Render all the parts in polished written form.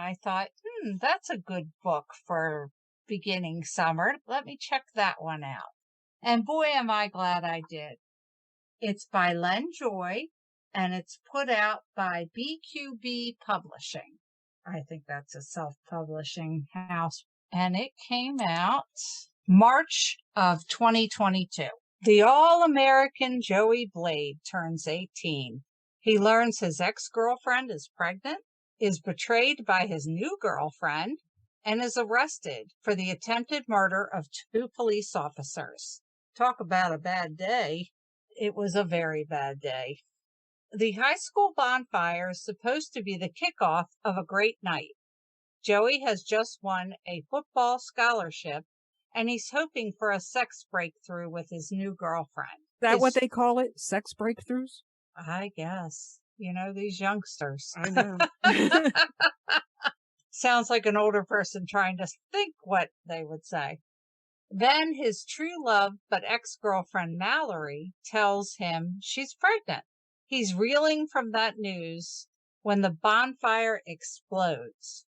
I thought, that's a good book for beginning summer. Let me check that one out. And boy, am I glad I did. It's by Len Joy, and it's put out by BQB Publishing. I think that's a self-publishing house. And it came out March of 2022. The all-American Joey Blade turns 18. He learns his ex-girlfriend is pregnant, is betrayed by his new girlfriend, and is arrested for the attempted murder of 2 police officers. Talk about a bad day. It was a very bad day. The high school bonfire is supposed to be the kickoff of a great night. Joey has just won a football scholarship, and he's hoping for a sex breakthrough with his new girlfriend. Is that what they call it? Sex breakthroughs? I guess. You know, these youngsters. I know. Sounds like an older person trying to think what they would say. Then his true love but ex-girlfriend Mallory tells him she's pregnant. He's reeling from that news when the bonfire explodes.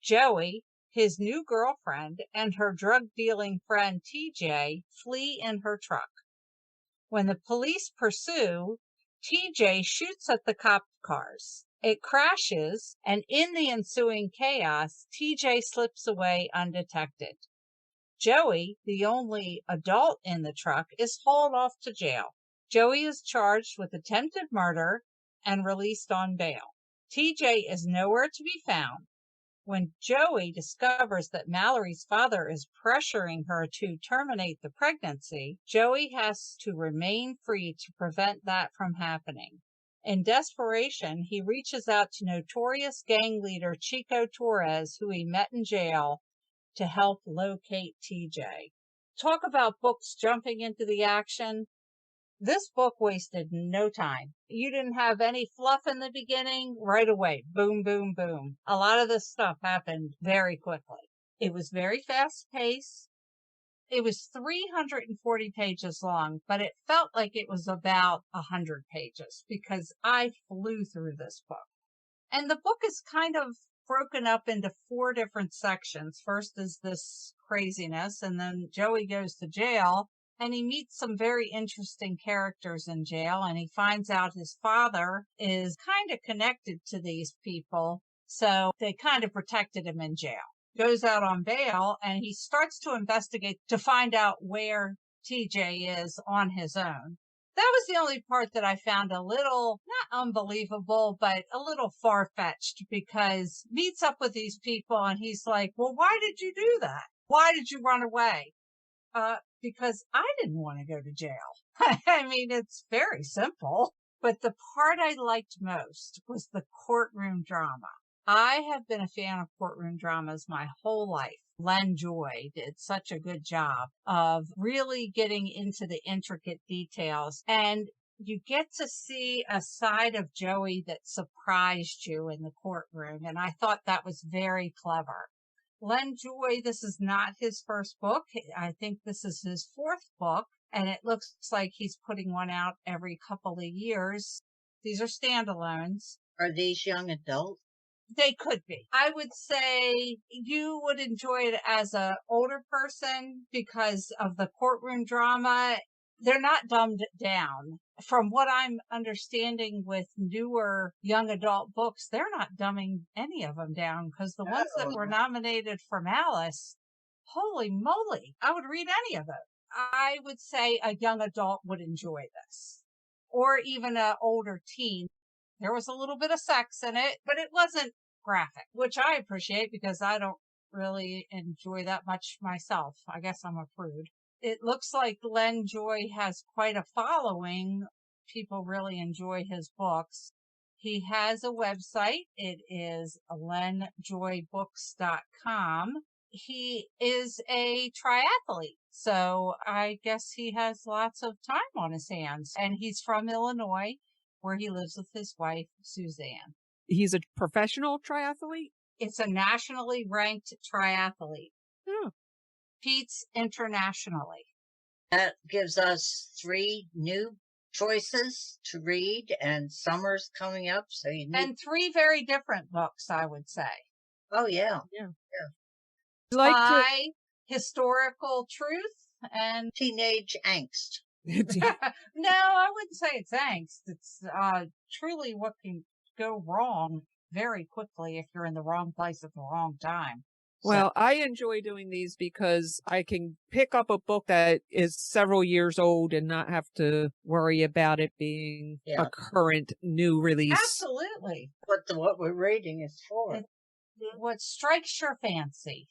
Joey, his new girlfriend, and her drug-dealing friend TJ flee in her truck. When the police pursue, TJ shoots at the cop cars. It crashes, and in the ensuing chaos, TJ slips away undetected. Joey, the only adult in the truck, is hauled off to jail. Joey is charged with attempted murder and released on bail. TJ is nowhere to be found. When Joey discovers that Mallory's father is pressuring her to terminate the pregnancy, Joey has to remain free to prevent that from happening. In desperation, he reaches out to notorious gang leader Chico Torres, who he met in jail, to help locate TJ. Talk about books jumping into the action. This book wasted no time. You didn't have any fluff in the beginning, right away. Boom, boom, boom. A lot of this stuff happened very quickly. It was very fast paced. It was 340 pages long, but it felt like it was about 100 pages because I flew through this book. And the book is kind of broken up into 4 different sections. First is this craziness, and then Joey goes to jail, and he meets some very interesting characters in jail, and he finds out his father is kind of connected to these people, so they kind of protected him in jail. Goes out on bail, and he starts to investigate to find out where TJ is on his own. That was the only part that I found a little, not unbelievable, but a little far-fetched, because meets up with these people and he's like, well, why did you do that? Why did you run away? Because I didn't want to go to jail. I mean, it's very simple. But the part I liked most was the courtroom drama. I have been a fan of courtroom dramas my whole life. Len Joy did such a good job of really getting into the intricate details, and you get to see a side of Joey that surprised you in the courtroom, and I thought that was very clever. Len Joy, this is not his first book. I think this is his 4th book, and it looks like he's putting one out every couple of years. These are standalones. Are these young adults? They could be. I would say you would enjoy it as an older person because of the courtroom drama. They're not dumbed down. From what I'm understanding with newer young adult books, they're not dumbing any of them down, because the ones that were nominated for Malice, holy moly, I would read any of them. I would say a young adult would enjoy this, or even an older teen. There was a little bit of sex in it, but it wasn't graphic, which I appreciate because I don't really enjoy that much myself. I guess I'm a prude. It looks like Len Joy has quite a following. People really enjoy his books. He has a website. It is lenjoybooks.com. He is a triathlete, so I guess he has lots of time on his hands. And he's from Illinois, where he lives with his wife, Suzanne. He's a professional triathlete? It's a nationally ranked triathlete. Oh. Competes internationally. That gives us 3 new choices to read, and summer's coming up, so you need... And 3 very different books, I would say. Oh, yeah. Yeah. Yeah. Like to Spy, historical truth, and Teenage angst. no, I wouldn't say it's angst. It's truly what can go wrong very quickly if you're in the wrong place at the wrong time. Well, I enjoy doing these because I can pick up a book that is several years old and not have to worry about it being a current new release. Absolutely. What we're reading is for. What strikes your fancy?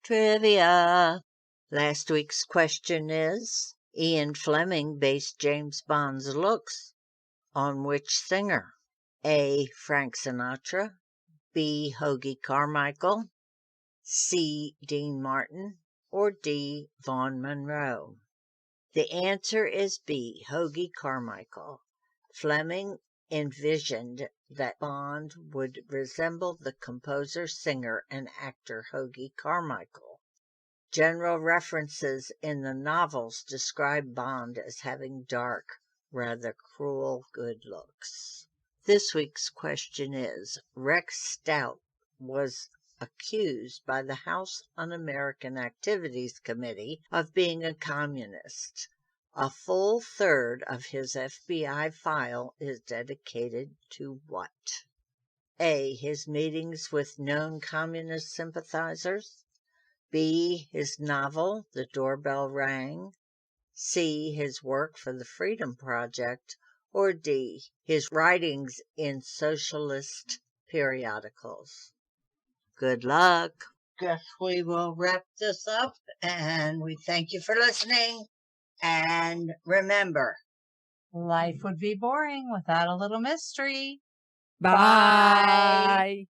Trivia. Last week's question is, Ian Fleming based James Bond's looks on which singer? A. Frank Sinatra, B. Hoagie Carmichael, C. Dean Martin, or D. Vaughn Monroe? The answer is B. Hoagie Carmichael. Fleming envisioned that Bond would resemble the composer, singer, and actor Hoagie Carmichael. General references in the novels describe Bond as having dark, rather cruel good looks. This week's question is, Rex Stout was accused by the House Un-American Activities Committee of being a communist. A full third of his FBI file is dedicated to what? A. His meetings with known communist sympathizers. B. His novel, The Doorbell Rang. C. His work for the Freedom Project. Or D. His writings in socialist periodicals. Good luck. Guess we will wrap this up, and we thank you for listening. And remember, Life would be boring without a little mystery. Bye.